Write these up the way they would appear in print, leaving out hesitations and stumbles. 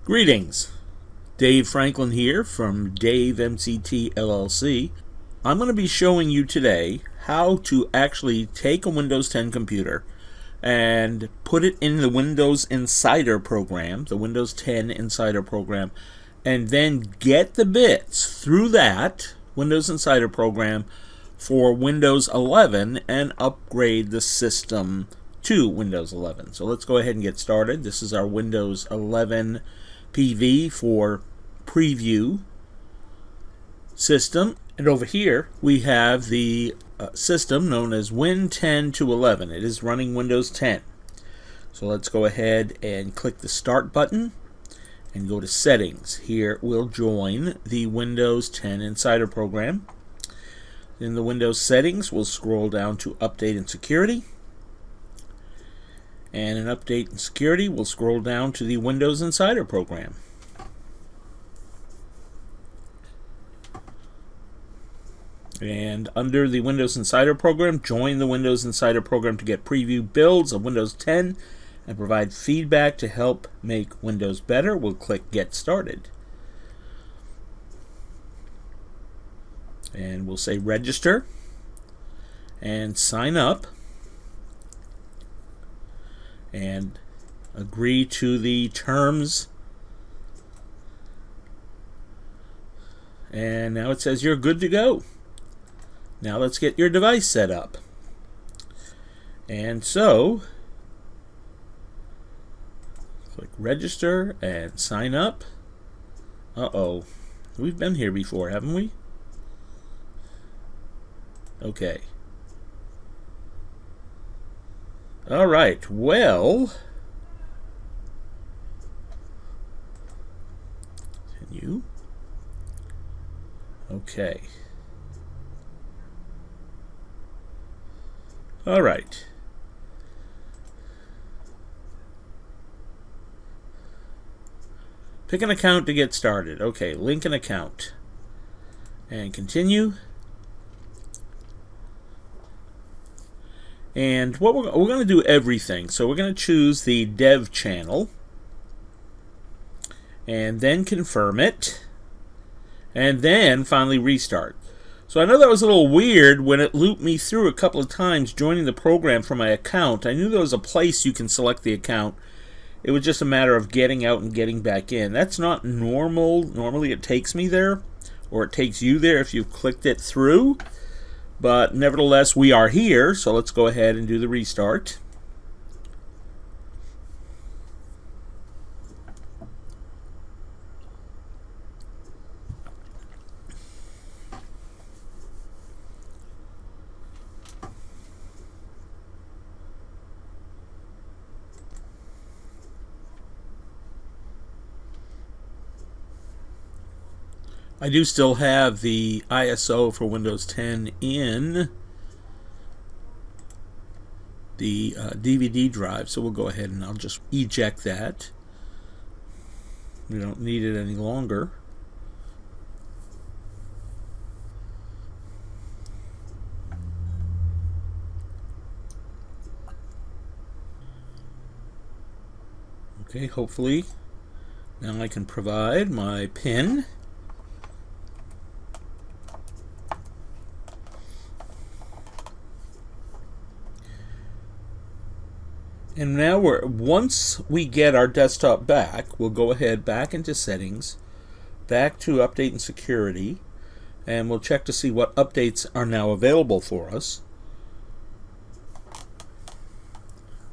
Greetings, Dave Franklin here from Dave MCT LLC. I'm going to be showing you today how to actually take a Windows 10 computer and put it in the Windows Insider program, the Windows 10 Insider program, and then get the bits through that Windows Insider program for Windows 11 and upgrade the system to Windows 11. So let's go ahead and get started. This is our Windows 11 PV for preview system, and over here we have the system known as Win 10 to 11. It is running Windows 10. So let's go ahead and click the Start button and go to Settings. Here we'll join the Windows 10 Insider program. In the Windows Settings, we'll scroll down to Update and Security. And in Update and Security, we'll scroll down to the Windows Insider program. And under the Windows Insider program, join the Windows Insider program to get preview builds of Windows 10 and provide feedback to help make Windows better. We'll click Get Started. And we'll say Register and Sign Up. And agree to the terms. And now it says you're good to go. Now let's get your device set up. And so, click Register and Sign Up. Uh-oh. We've been here before, haven't we? Okay. Alright, well, continue. Okay. Alright. Pick an account to get started. Okay, link an account. And continue. And what we're going to do everything. So we're going to choose the dev channel and then confirm it and then finally restart. So I know that was a little weird when it looped me through a couple of times joining the program from my account. I knew there was a place you can select the account. It was just a matter of getting out and getting back in. That's not normal. Normally it takes me there, or it takes you there if you've clicked it through. But nevertheless, we are here, so let's go ahead and do the restart. I do still have the ISO for Windows 10 in the DVD drive, so we'll go ahead and I'll just eject that. We don't need it any longer. Okay, hopefully now I can provide my PIN. And now once we get our desktop back, we'll go ahead back into Settings, back to Update and Security, and we'll check to see what updates are now available for us.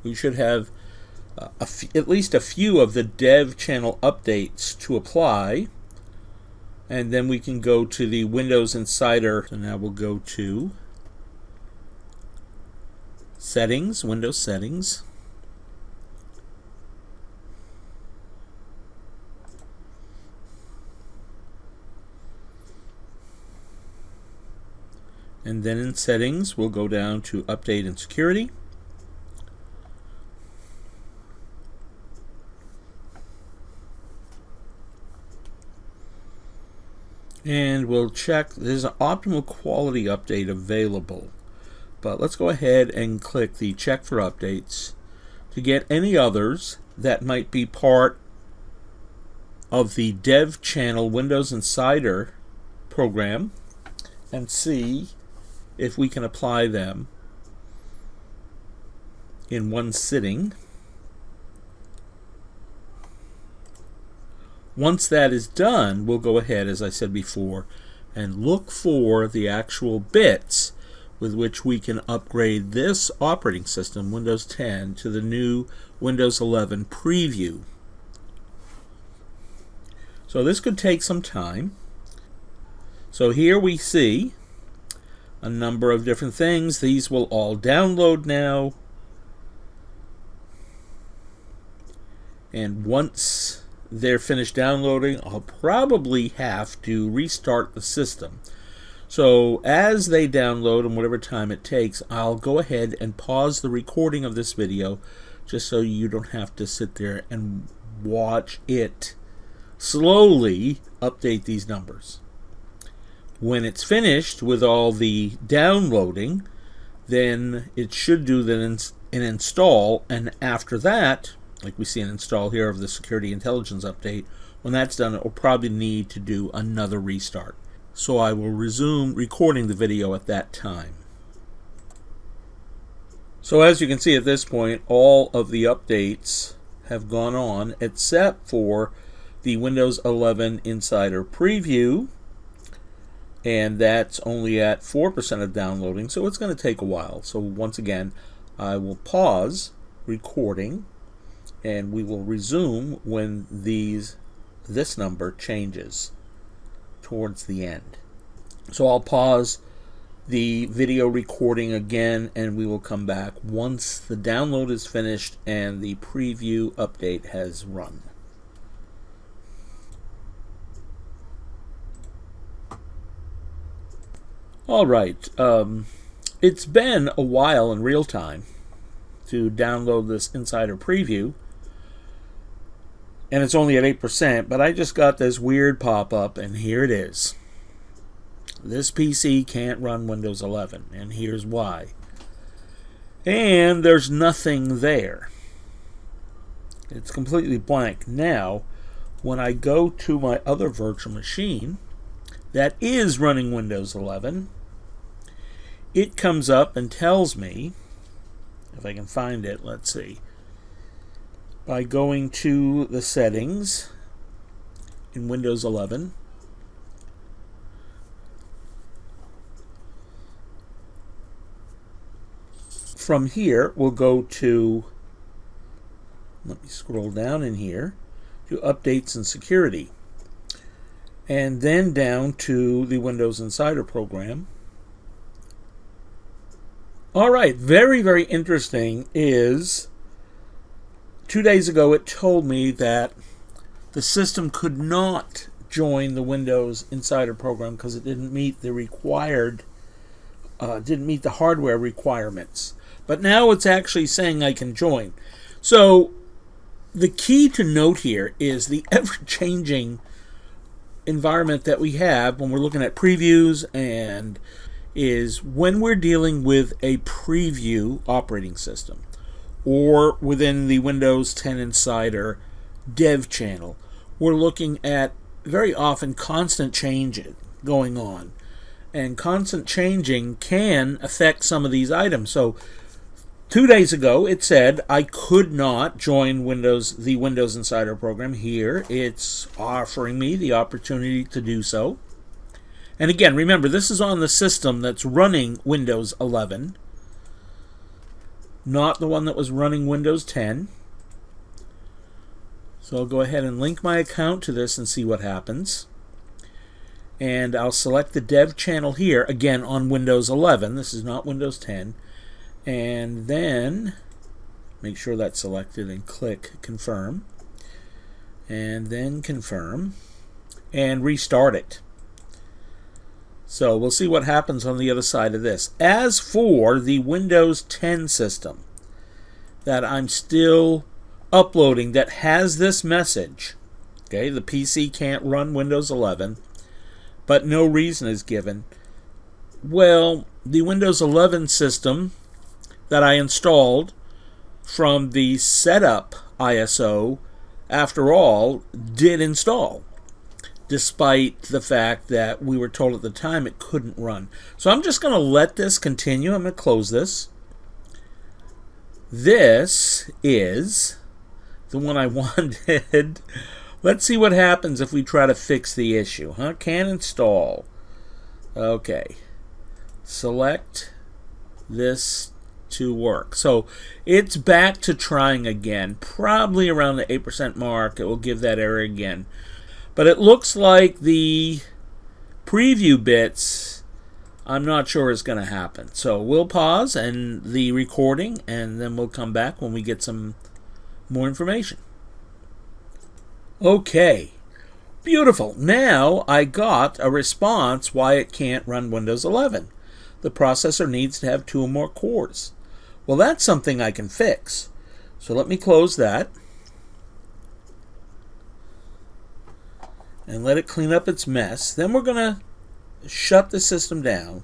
We should have at least a few of the dev channel updates to apply, and then we can go to the Windows Insider. So now we'll go to Settings, Windows Settings. And then in Settings, we'll go down to Update and Security. And we'll check, there's an optimal quality update available. But let's go ahead and click the check for updates to get any others that might be part of the Dev Channel Windows Insider program and see if we can apply them in one sitting. Once that is done, we'll go ahead, as I said before, and look for the actual bits with which we can upgrade this operating system, Windows 10, to the new Windows 11 preview. So this could take some time. So here we see a number of different things. These will all download now. And once they're finished downloading, I'll probably have to restart the system. So as they download, and whatever time it takes, I'll go ahead and pause the recording of this video just so you don't have to sit there and watch it slowly update these numbers. When it's finished with all the downloading, then it should do an install, and after that, like we see an install here of the Security Intelligence Update, when that's done, it will probably need to do another restart. So I will resume recording the video at that time. So as you can see at this point, all of the updates have gone on except for the Windows 11 Insider Preview, and that's only at 4% of downloading, so it's going to take a while. So once again, I will pause recording and we will resume when this number changes towards the end. So I'll pause the video recording again and we will come back once the download is finished and the preview update has run. Alright, it's been a while in real time to download this Insider Preview, and it's only at 8%, but I just got this weird pop-up, and here it is. This PC can't run Windows 11, and here's why. And there's nothing there. It's completely blank. Now, when I go to my other virtual machine that is running Windows 11, it comes up and tells me, if I can find it, let's see, by going to the settings in Windows 11, from here we'll go to, let me scroll down in here, to Updates and Security, and then down to the Windows Insider program. Alright, very, very interesting is 2 days ago it told me that the system could not join the Windows Insider program because it didn't meet the the hardware requirements. But now it's actually saying I can join. So the key to note here is the ever-changing environment that we have when we're looking at previews, and is when we're dealing with a preview operating system or within the Windows 10 Insider dev channel, we're looking at very often constant changes going on, and constant changing can affect some of these items. So 2 days ago it said I could not join the Windows Insider program. Here it's offering me the opportunity to do so. And again, remember, this is on the system that's running Windows 11, not the one that was running Windows 10. So I'll go ahead and link my account to this and see what happens. And I'll select the dev channel here, again on Windows 11. This is not Windows 10. And then make sure that's selected and click confirm. And then confirm. And restart it. So we'll see what happens on the other side of this. As for the Windows 10 system that I'm still uploading that has this message, okay, the PC can't run Windows 11, but no reason is given. Well, the Windows 11 system that I installed from the setup ISO after all, did install, despite the fact that we were told at the time it couldn't run. So I'm just going to let this continue. I'm going to close this. This is the one I wanted. Let's see what happens if we try to fix the issue. Can install. Okay. Select this to work. So it's back to trying again. Probably around the 8% mark. It will give that error again. But it looks like the preview bits, I'm not sure is going to happen. So we'll pause and the recording, and then we'll come back when we get some more information. Okay. Beautiful. Now I got a response why it can't run Windows 11. The processor needs to have 2 or more cores. Well, that's something I can fix. So let me close that and let it clean up its mess. Then we're going to shut the system down.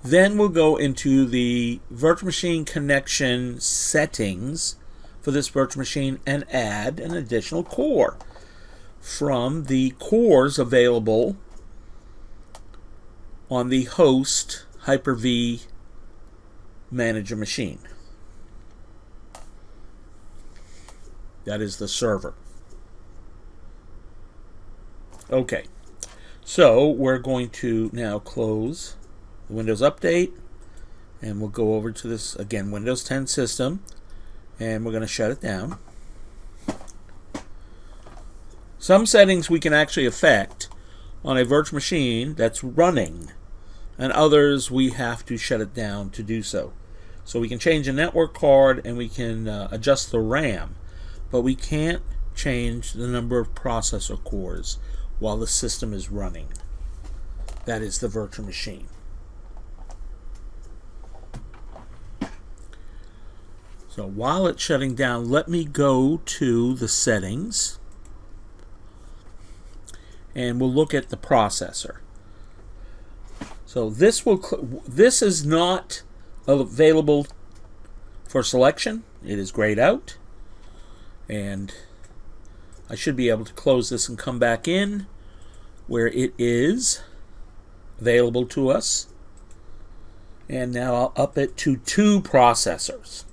Then we'll go into the virtual machine connection settings for this virtual machine and add an additional core from the cores available on the host Hyper-V manager machine. That is the server. Okay, so we're going to now close the Windows Update, and we'll go over to this, again, Windows 10 system, and we're going to shut it down. Some settings we can actually affect on a virtual machine that's running, and others we have to shut it down to do so. So we can change the network card and we can adjust the RAM, but we can't change the number of processor cores while the system is running. That is the virtual machine. So while it's shutting down, let me go to the settings and we'll look at the processor. So this is not available for selection. It is grayed out, and I should be able to close this and come back in where it is available to us. And now I'll up it to 2 processors,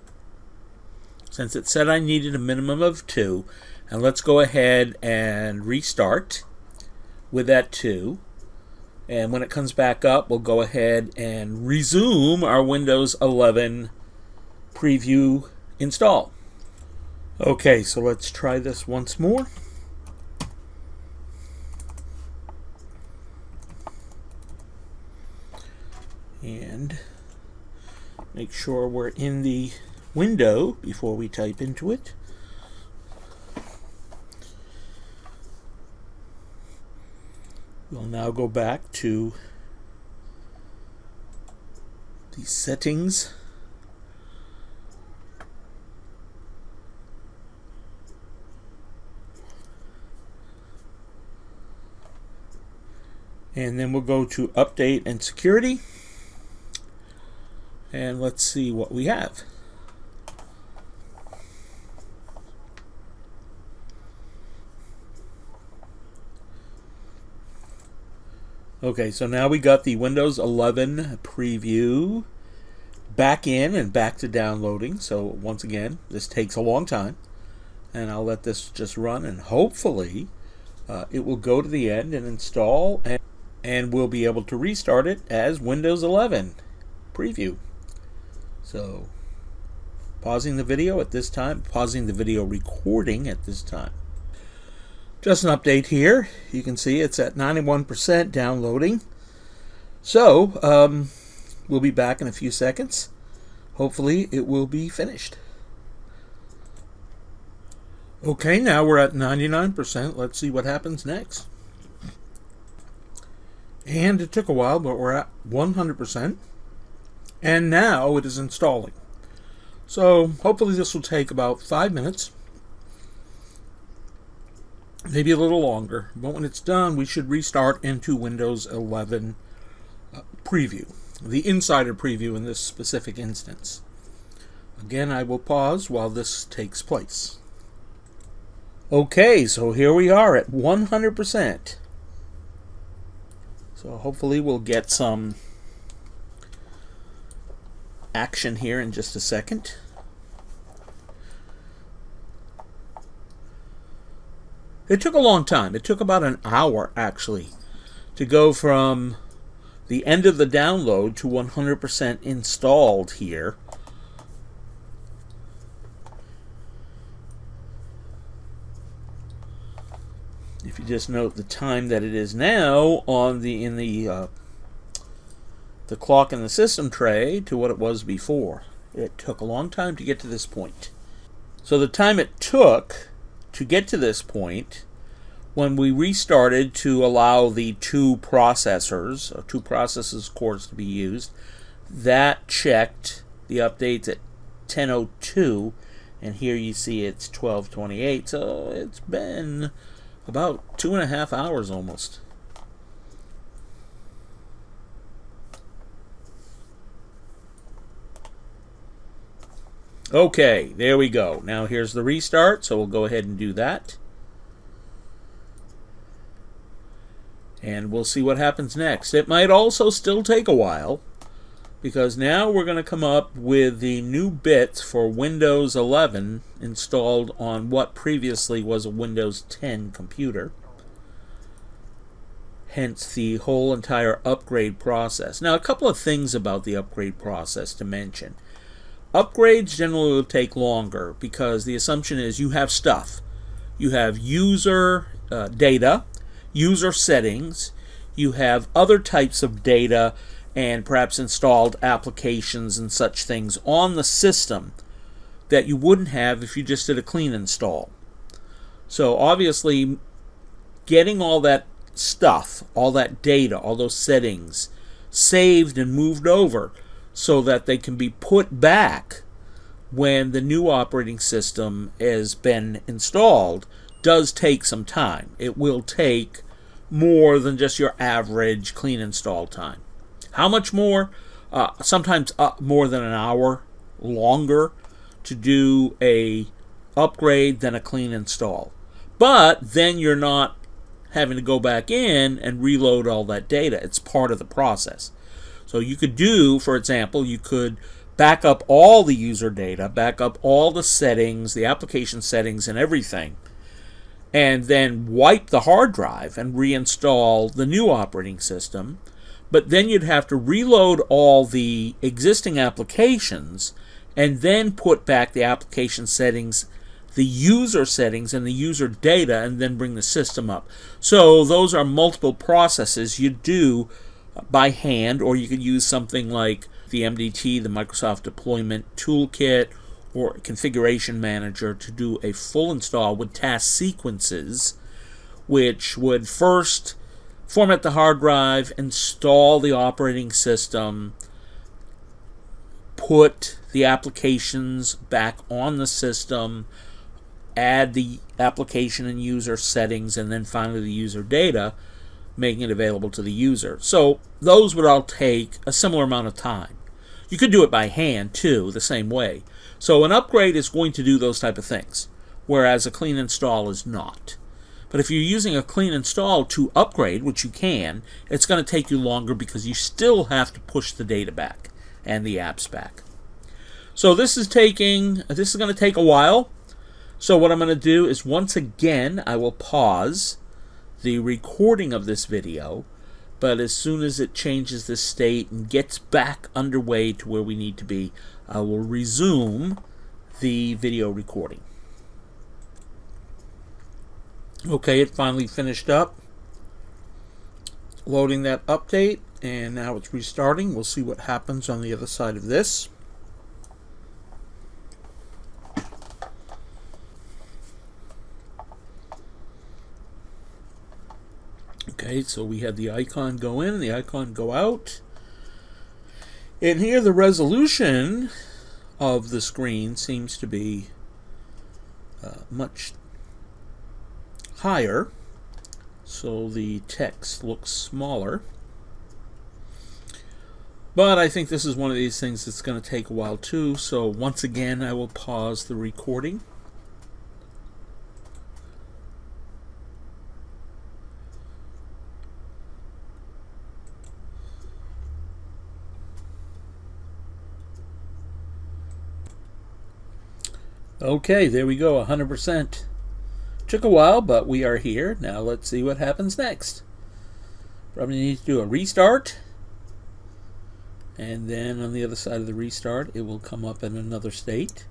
since it said I needed a minimum of 2. And let's go ahead and restart with that 2. And when it comes back up, we'll go ahead and resume our Windows 11 preview install. Okay, so let's try this once more. And make sure we're in the window before we type into it. We'll now go back to the settings. And then we'll go to Update and Security. And let's see what we have. Okay, so now we got the Windows 11 preview back in and back to downloading. So once again, this takes a long time, and I'll let this just run, and hopefully it will go to the end and install, and we'll be able to restart it as Windows 11 preview. So pausing the video at this time, pausing the video recording at this time. Just an update here. You can see it's at 91% downloading. So we'll be back in a few seconds. Hopefully it will be finished. Okay, now we're at 99%. Let's see what happens next. And it took a while, but we're at 100%. And now it is installing. So hopefully this will take about 5 minutes. Maybe a little longer, but when it's done, we should restart into Windows 11 preview, the insider preview in this specific instance. Again, I will pause while this takes place. Okay, so here we are at 100%. So hopefully we'll get some action here in just a second. It took a long time. It took about an hour, actually, to go from the end of the download to 100% installed here. If you just note the time that it is now on the clock in the system tray to what it was before. It took a long time to get to this point. So the time it took to get to this point, when we restarted to allow the two processors cores to be used, that checked the updates at 10:02, and here you see it's 12:28. So it's been about 2.5 hours almost. Okay, there we go. Now here's the restart, so we'll go ahead and do that. And we'll see what happens next. It might also still take a while, because now we're going to come up with the new bits for Windows 11 installed on what previously was a Windows 10 computer. Hence the whole entire upgrade process. Now, a couple of things about the upgrade process to mention. Upgrades generally will take longer because the assumption is you have stuff. You have user data, user settings, you have other types of data, and perhaps installed applications and such things on the system that you wouldn't have if you just did a clean install. So obviously, getting all that stuff, all that data, all those settings saved and moved over so that they can be put back when the new operating system has been installed does take some time. It will take more than just your average clean install time. How much more? Sometimes more than an hour longer to do a upgrade than a clean install. But then you're not having to go back in and reload all that data. It's part of the process. So you could do, for example, you could back up all the user data, back up all the settings, the application settings and everything, and then wipe the hard drive and reinstall the new operating system. But then you'd have to reload all the existing applications and then put back the application settings, the user settings, and the user data, and then bring the system up. So those are multiple processes you do by hand, or you could use something like the MDT, the Microsoft Deployment Toolkit, or Configuration Manager to do a full install with task sequences, which would first format the hard drive, install the operating system, put the applications back on the system, add the application and user settings, and then finally the user data, making it available to the user. So those would all take a similar amount of time. You could do it by hand too, the same way. So an upgrade is going to do those type of things, whereas a clean install is not. But if you're using a clean install to upgrade, which you can, it's going to take you longer because you still have to push the data back and the apps back. So this is going to take a while. So what I'm going to do is, once again, I will pause the recording of this video, but as soon as it changes the state and gets back underway to where we need to be, I will resume the video recording. Okay, it finally finished up loading that update, and now it's restarting. We'll see what happens on the other side of this. Okay, so we had the icon go in and the icon go out. And here the resolution of the screen seems to be much higher, so the text looks smaller. But I think this is one of these things that's going to take a while too, so once again I will pause the recording. Okay, there we go, 100%. Took a while, but we are here. Now let's see what happens next. Probably need to do a restart. And then on the other side of the restart, it will come up in another state.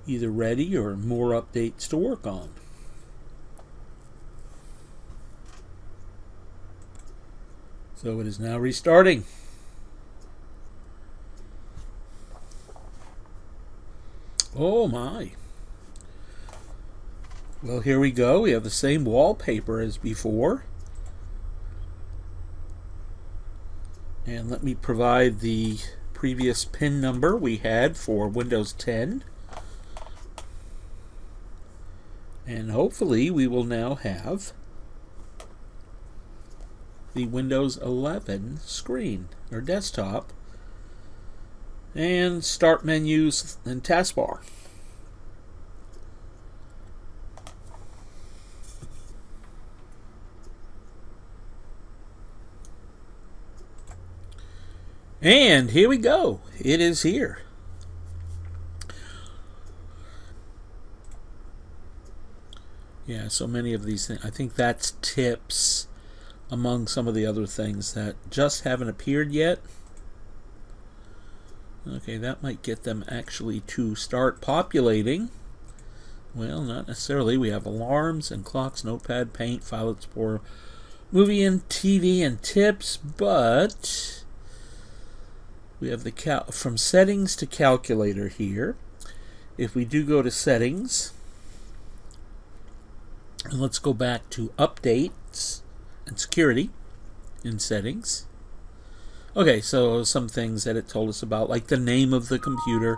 Either ready or more updates to work on. So it is now restarting. Oh my. Well, here we go. We have the same wallpaper as before. And let me provide the previous PIN number we had for Windows 10. And hopefully we will now have the Windows 11 screen or desktop and start menus and taskbar. And here we go. It is here. Yeah, so many of these things. I think that's tips among some of the other things that just haven't appeared yet. Okay, that might get them actually to start populating. Well, not necessarily. We have alarms and clocks, notepad, paint, file explorer, movie and TV, and tips, but we have the from settings to calculator here. If we do go to settings, and let's go back to updates and security in settings. Okay, so some things that it told us about, like the name of the computer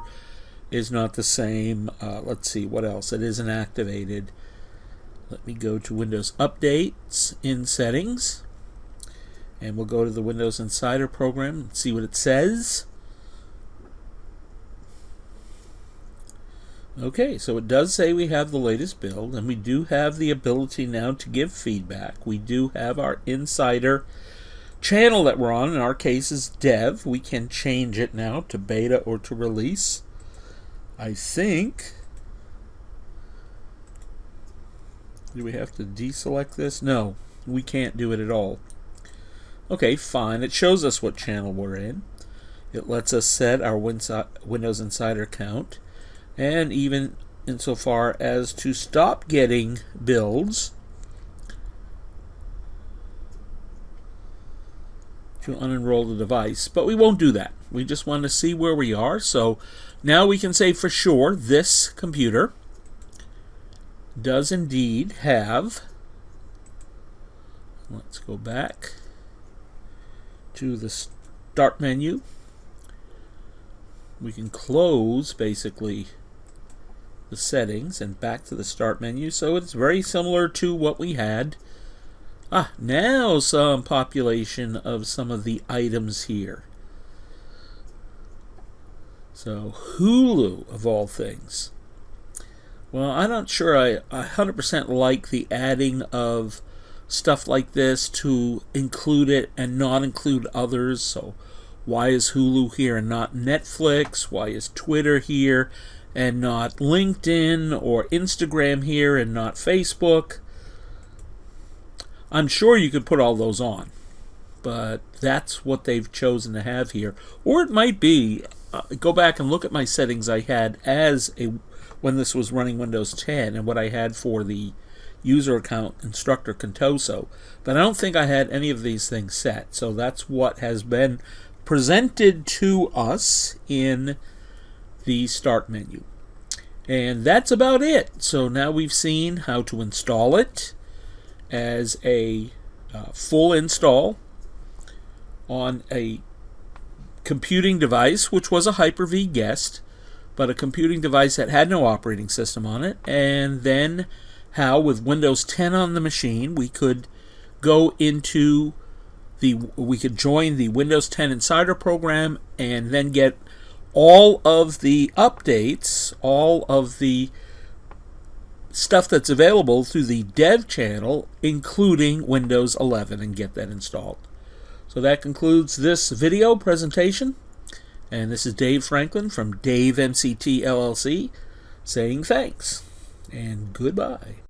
is not the same. Let's see, what else? It isn't activated. Let me go to Windows Updates in settings. And we'll go to the Windows Insider program and see what it says. Okay, so it does say we have the latest build, and we do have the ability now to give feedback. We do have our Insider channel that we're on. In our case is Dev. We can change it now to beta or to release. I think. Do we have to deselect this? No, we can't do it at all. Okay, fine. It shows us what channel we're in. It lets us set our Windows Insider count, and even insofar as to stop getting builds to unenroll the device. But we won't do that. We just want to see where we are. So now we can say for sure this computer does indeed have, let's go back to the start menu. We can close basically the settings and back to the start menu. So it's very similar to what we had. Now some population of some of the items here. So Hulu, of all things. Well, I'm not sure I 100% like the adding of stuff like this to include it and not include others. So why is Hulu here and not Netflix? Why is Twitter here and not LinkedIn, or Instagram here and not Facebook? I'm sure you could put all those on, but that's what they've chosen to have here. Or it might be, go back and look at my settings I had when this was running Windows 10 and what I had for the user account instructor Contoso. But I don't think I had any of these things set. So that's what has been presented to us in the start menu. And that's about it. So now we've seen how to install it as a full install on a computing device, which was a Hyper-V guest, but a computing device that had no operating system on it. And then how with Windows 10 on the machine we could go into we could join the Windows 10 Insider program and then get all of the updates, all of the stuff that's available through the dev channel, including Windows 11, and get that installed. So that concludes this video presentation, And this is Dave Franklin from Dave MCT LLC saying thanks and goodbye.